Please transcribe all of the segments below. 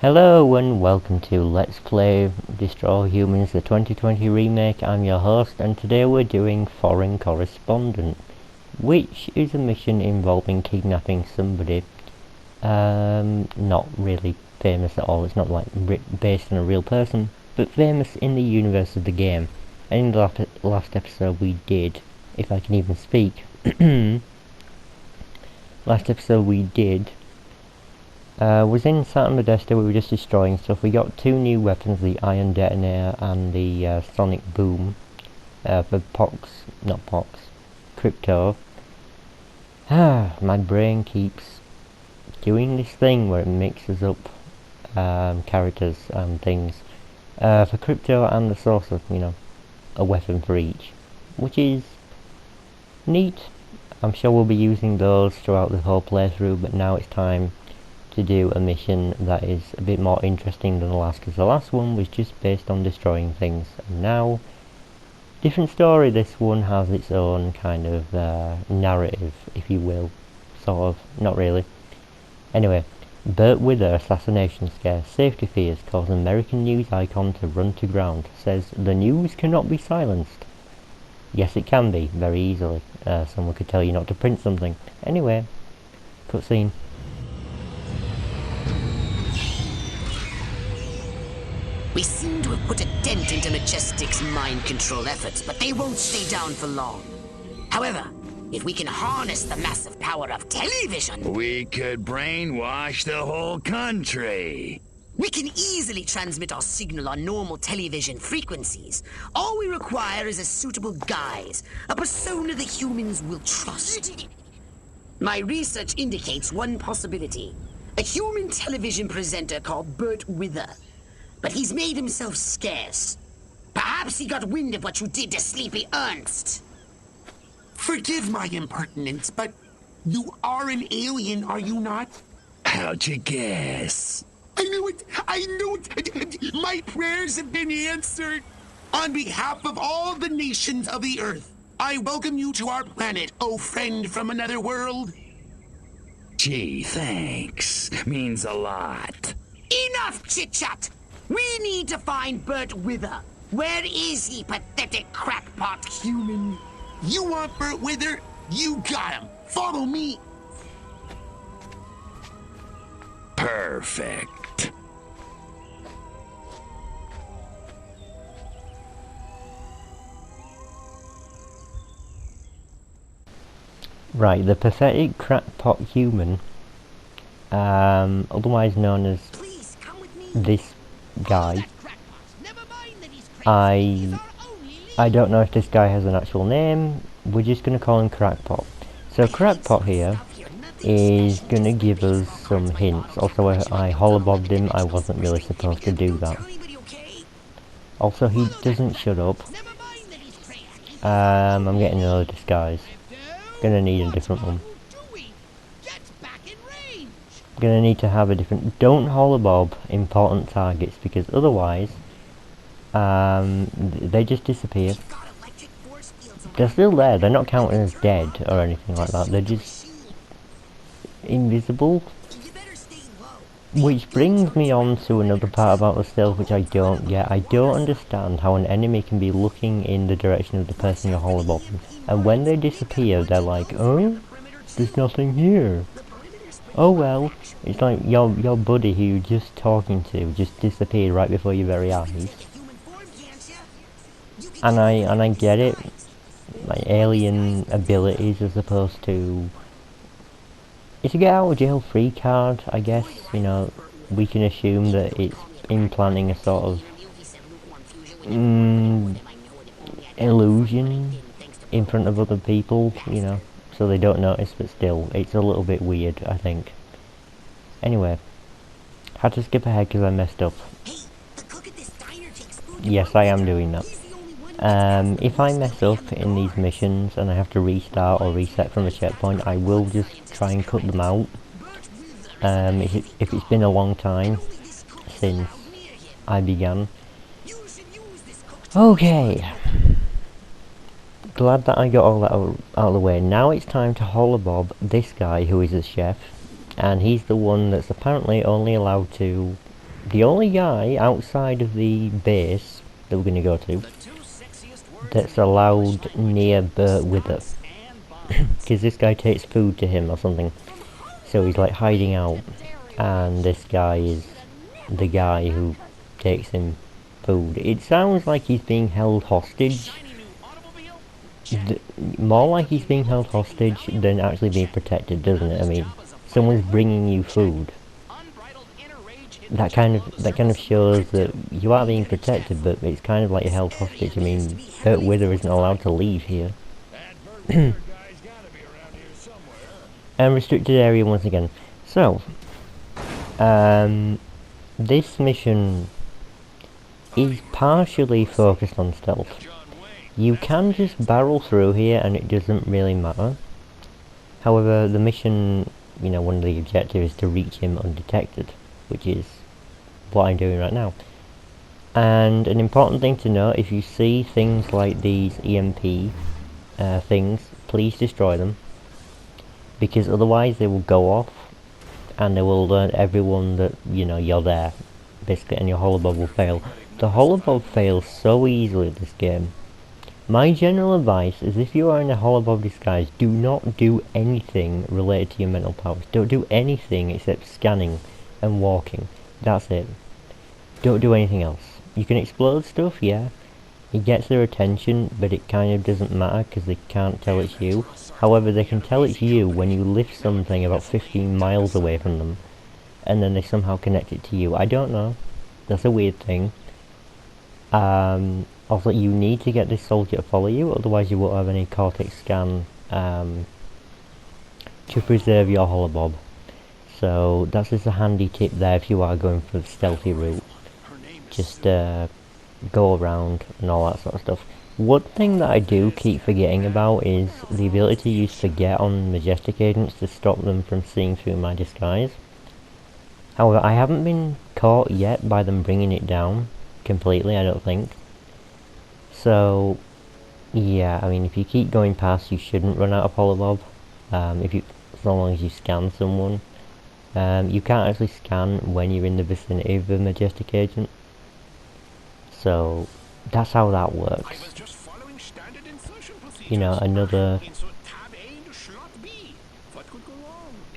Hello and welcome to Let's Play Destroy All Humans, the 2020 remake. I'm your host, and today we're doing Foreign Correspondent, which is a mission involving kidnapping somebody not really famous at all. It's not like based on a real person, but famous in the universe of the game. And in the last episode we did, if I can even speak, last episode we did was in Sat Modesta. We were just destroying stuff. We got two new weapons, the Ion Detonator and the Sonic Boom, for Crypto. My brain keeps doing this thing where it mixes up characters and things. For Crypto and the Sorcerer, a weapon for each, which is neat. I'm sure we'll be using those throughout the whole playthrough, but now it's time to do a mission that is a bit more interesting than the last, because the last one was just based on destroying things, and now different story. This one has its own kind of narrative, if you will, sort of, not really. Anyway, Burt Wither assassination scare, safety fears cause American news icon to run to ground, says the news cannot be silenced. Yes, it can be, very easily. Someone could tell you not to print something. Anyway, cutscene. We seem to have put a dent into Majestic's mind control efforts, but they won't stay down for long. However, if we can harness the massive power of television, we could brainwash the whole country. We can easily transmit our signal on normal television frequencies. All we require is a suitable guise, a persona the humans will trust. My research indicates one possibility. A human television presenter called Burt Wither. But he's made himself scarce. Perhaps he got wind of what you did to Sleepy Ernst. Forgive my impertinence, but you are an alien, are you not? How'd you guess? I knew it! I knew it! My prayers have been answered! On behalf of all the nations of the Earth, I welcome you to our planet, oh friend from another world. Gee, thanks. Means a lot. Enough chit-chat! We need to find Burt Wither. Where is he, pathetic crackpot human? You want Burt Wither? You got him. Follow me. Perfect. Right, the pathetic crackpot human, otherwise known as this guy. I don't know if this guy has an actual name. We're just going to call him Crackpot. So Crackpot here is going to give us some hints. Also, I holobobbed him. I wasn't really supposed to do that. Also, he doesn't shut up. I'm getting another disguise. Gonna need a different one. Gonna need to have a different. Don't holobob important targets, because otherwise they just disappear. They're still there, they're not counted as dead or anything like that, they're just invisible. Which brings me on to another part about the stealth which I don't get. I don't understand how an enemy can be looking in the direction of the person you're holobobbing, and when they disappear they're like, oh, there's nothing here. Oh well, it's like your buddy who you're just talking to just disappeared right before your very eyes. And I get it, like alien abilities as opposed to... It's a get out of jail free card, I guess. We can assume that it's implanting a sort of illusion in front of other people, so they don't notice, but still, it's a little bit weird, I think. Anyway, had to skip ahead because I messed up. Yes, I am doing that. If I mess up in these missions and I have to restart or reset from a checkpoint, I will just try and cut them out. If it's been a long time since I began. Okay. Glad that I got all that out of the way. Now it's time to holobob this guy who is a chef, and he's the one that's apparently only allowed to the only guy outside of the base that we're going to go to that's allowed near Burt Wither. Because this guy takes food to him or something. So he's like hiding out. And this guy is the guy who takes him food. It sounds like he's being held hostage. More like he's being held hostage than actually being protected, doesn't it? I mean, someone's bringing you food. That kind of shows that you are being protected, but it's kind of like you're held hostage. I mean, Burt Wither isn't allowed to leave here. And restricted area once again. So, this mission is partially focused on stealth. You can just barrel through here and it doesn't really matter. However, the mission, you know, one of the objectives is to reach him undetected, which is what I'm doing right now. And an important thing to note, if you see things like these EMP things, please destroy them. Because otherwise they will go off and they will alert everyone that, you know, you're there, basically, and your holobob will fail. The holobob fails so easily this game. My general advice is if you are in a holobob disguise, do not do anything related to your mental powers. Don't do anything except scanning and walking. That's it. Don't do anything else. You can explode stuff, yeah. It gets their attention, but it kind of doesn't matter because they can't tell it's you. However, they can tell it's you when you lift something about 15 miles away from them, and then they somehow connect it to you. I don't know. That's a weird thing. Also, you need to get this soldier to follow you, otherwise you won't have any Cortex scan to preserve your holobob. So that's just a handy tip there if you are going for the stealthy route. Just go around and all that sort of stuff. One thing that I do keep forgetting about is the ability to use Forget on Majestic Agents to stop them from seeing through my disguise. However, I haven't been caught yet by them bringing it down completely, I don't think. So, yeah, I mean, if you keep going past, you shouldn't run out of holobob. As long as you scan someone. You can't actually scan when you're in the vicinity of a Majestic Agent. So, that's how that works. You know, another...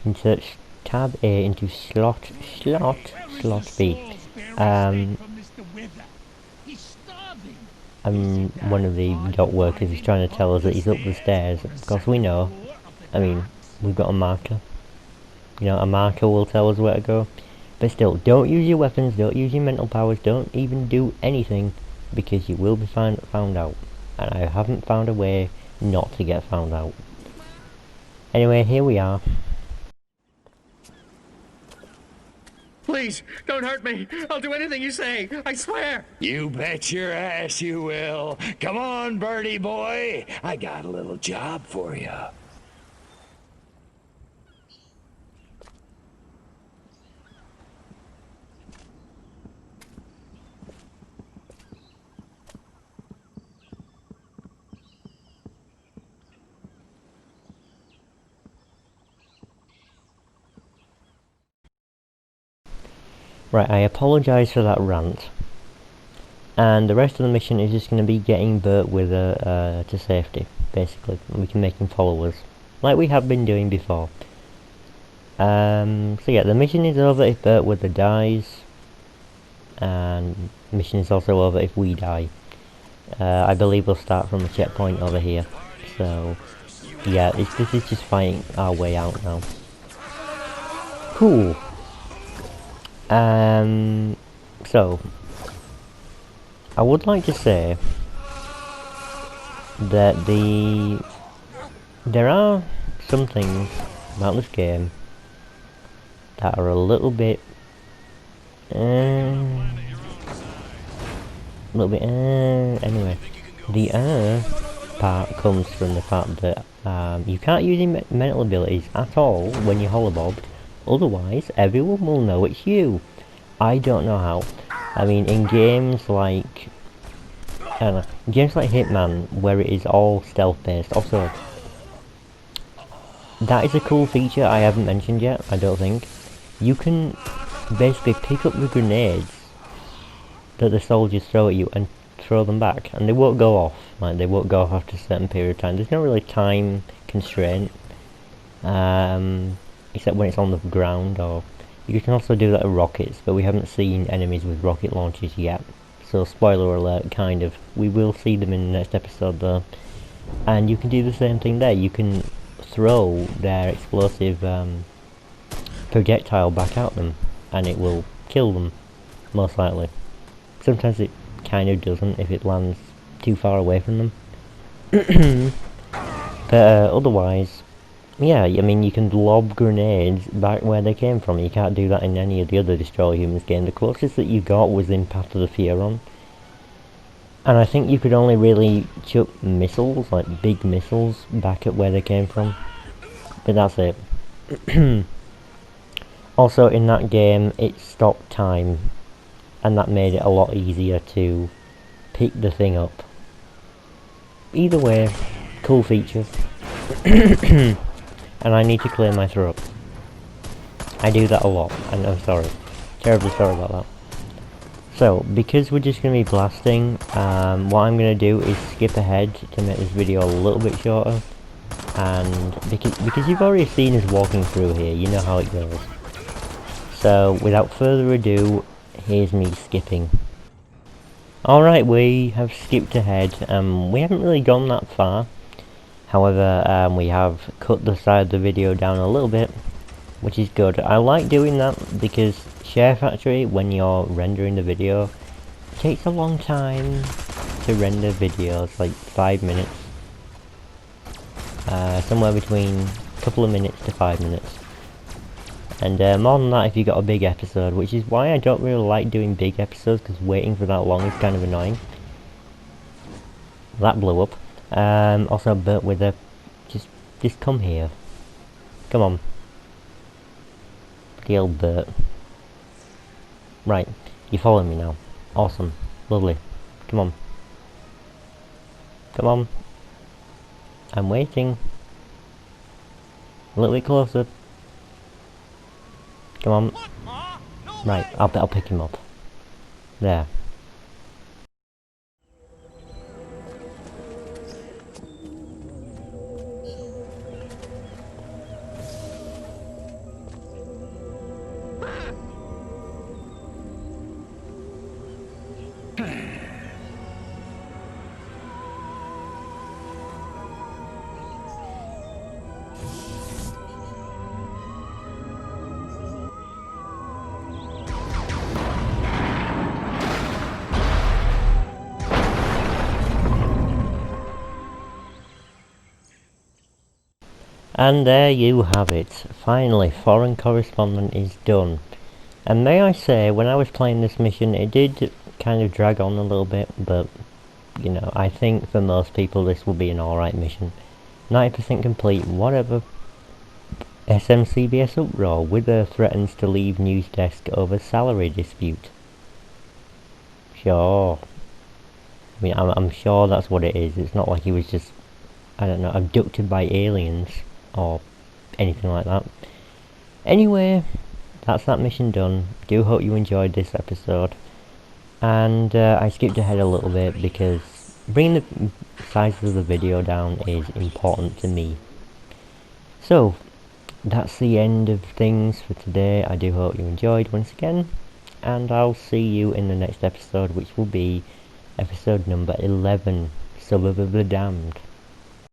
Insert tab A into slot B. One of the dock workers is trying to tell us that he's up the stairs. Of course we know. I mean, we've got a marker. You know, a marker will tell us where to go. But still, don't use your weapons, don't use your mental powers, don't even do anything, because you will be found out. And I haven't found a way not to get found out. Anyway, here we are. Please, don't hurt me. I'll do anything you say. I swear. You bet your ass you will. Come on, birdie boy. I got a little job for you. Right, I apologise for that rant. And the rest of the mission is just going to be getting Burt Wither to safety, basically. We can make him follow us, like we have been doing before. So yeah, the mission is over if Burt Wither dies. And the mission is also over if we die. I believe we'll start from a checkpoint over here. So, yeah, this is just fighting our way out now. Cool. So, I would like to say that there are some things about this game that are a little bit, anyway, the part comes from the fact that you can't use your mental abilities at all when you're holobobbed. Otherwise, everyone will know it's you. I don't know how. I mean, in games like... I don't know. In games like Hitman, where it is all stealth-based. Also, that is a cool feature I haven't mentioned yet, I don't think. You can basically pick up the grenades that the soldiers throw at you and throw them back, and they won't go off. Like, they won't go off after a certain period of time. There's no really time constraint, except when it's on the ground. Or you can also do that with rockets, but we haven't seen enemies with rocket launchers yet. So spoiler alert, kind of. We will see them in the next episode though. And you can do the same thing there. You can throw their explosive projectile back at them, and it will kill them, most likely. Sometimes it kind of doesn't if it lands too far away from them. But otherwise, yeah, I mean, you can lob grenades back where they came from. You can't do that in any of the other Destroy Humans games. The closest that you got was in Path of the Furon. And I think you could only really chuck missiles, like big missiles, back at where they came from. But that's it. Also, in that game, it stopped time, and that made it a lot easier to pick the thing up. Either way, cool feature. And I need to clear my throat. I do that a lot, and I'm sorry. Terribly sorry about that. So, because we're just going to be blasting, what I'm going to do is skip ahead to make this video a little bit shorter. And because you've already seen us walking through here, you know how it goes. So, without further ado, here's me skipping. Alright, we have skipped ahead. We haven't really gone that far. However, we have cut the side of the video down a little bit, which is good. I like doing that because Share Factory, when you're rendering the video, takes a long time to render videos, like 5 minutes. Somewhere between a couple of minutes to 5 minutes. And more than that if you got a big episode, which is why I don't really like doing big episodes, because waiting for that long is kind of annoying. That blew up. Also, Bert Wither, just come here. Come on. The old Bert. Right, you follow me now. Awesome. Lovely. Come on. Come on. I'm waiting. A little bit closer. Come on. Right, I'll pick him up. There. And there you have it. Finally, Foreign Correspondent is done. And may I say, when I was playing this mission, it did kind of drag on a little bit, but, you know, I think for most people this will be an alright mission. 90% complete, whatever. SMCBS uproar. Wither threatens to leave news desk over salary dispute. Sure. I mean, I'm sure that's what it is. It's not like he was just, I don't know, abducted by aliens. Or anything like that. Anyway, that's that mission done. Do hope you enjoyed this episode. And I skipped ahead a little bit because bringing the size of the video down is important to me. So, that's the end of things for today. I do hope you enjoyed once again. And I'll see you in the next episode, which will be episode number 11, Suburb of the Damned.